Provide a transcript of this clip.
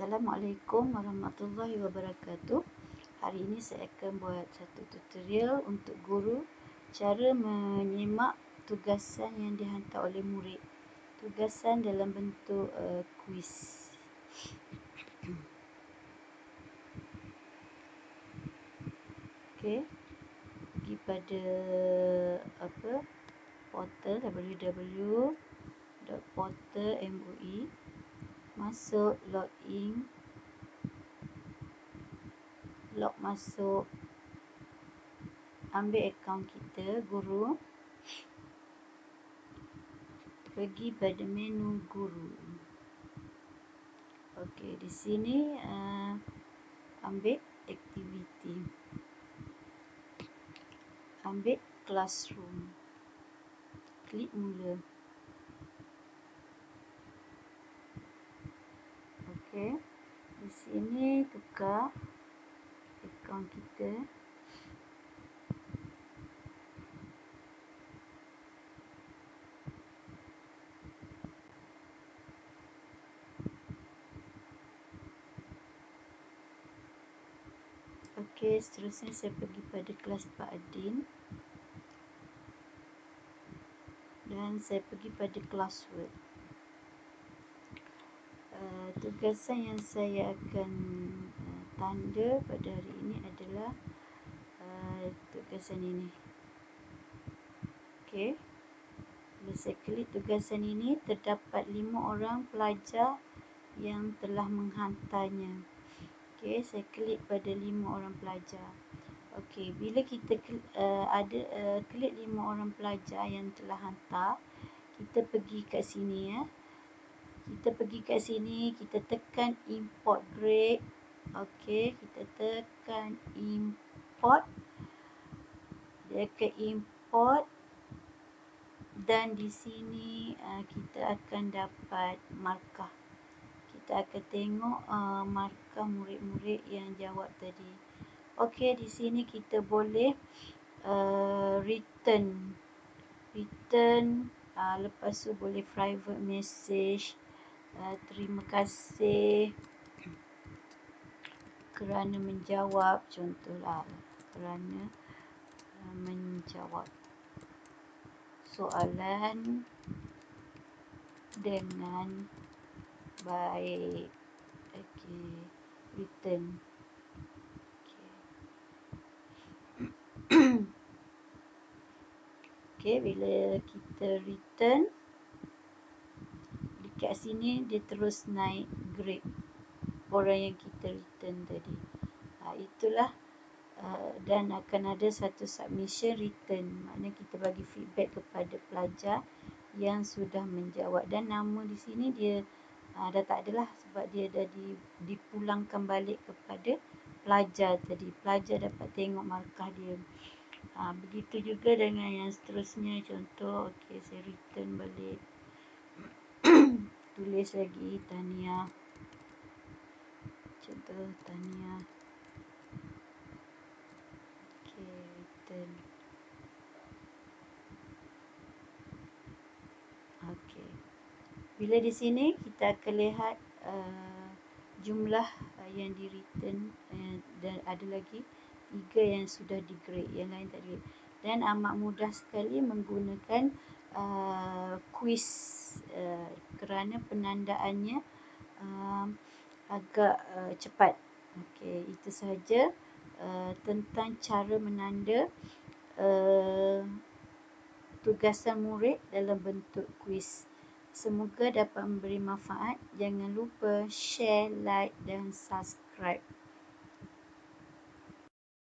Assalamualaikum warahmatullahi wabarakatuh. Hari ini saya akan buat satu tutorial untuk guru cara menyimak tugasan yang dihantar oleh murid. Tugasan dalam bentuk kuis. Okey. Pergi pada portal www.portal.mui. Masuk login, log masuk, ambil akaun kita guru, pergi pada menu guru. Okey, di sini ambil aktiviti, ambil classroom, klik mula. Okey, di sini tukar akaun kita. Okey, seterusnya saya pergi pada kelas Pak Adin dan saya pergi pada classwork. Tugasan yang saya akan tanda pada hari ini adalah tugasan ini. Okey, bila saya klik tugasan ini, terdapat 5 orang pelajar yang telah menghantarnya. Okey, saya klik pada 5 orang pelajar. Okey, bila kita klik 5 orang pelajar yang telah hantar, kita pergi kat sini ya. Kita pergi kat sini, kita tekan import grade. Okey, kita tekan import. Dia akan import dan di sini kita akan dapat markah. Kita akan tengok markah murid-murid yang jawab tadi. Okey, di sini kita boleh return. Lepas tu boleh private message. Terima kasih kerana menjawab, contohlah kerana menjawab soalan dengan baik. Okey, return. Okey, bila kita return, dekat sini dia terus naik grade orang yang kita return tadi. Itulah dan akan ada satu submission return. Maknanya kita bagi feedback kepada pelajar yang sudah menjawab, dan nama di sini dia dah tak adalah sebab dia dah dipulangkan balik kepada pelajar tadi. Pelajar dapat tengok markah dia. Begitu juga dengan yang seterusnya. Contoh, okey, saya return balik. Tulis lagi tahniah. Contoh tahniah. Okey, return. Okey. Bila di sini kita akan lihat jumlah yang di return, dan ada lagi 3 yang sudah di grade, yang lain tak grade. Dan amat mudah sekali menggunakan kuis kerana penandaannya agak cepat. Okey, itu sahaja tentang cara menanda tugasan murid dalam bentuk kuis. Semoga dapat memberi manfaat. Jangan lupa share, like dan subscribe.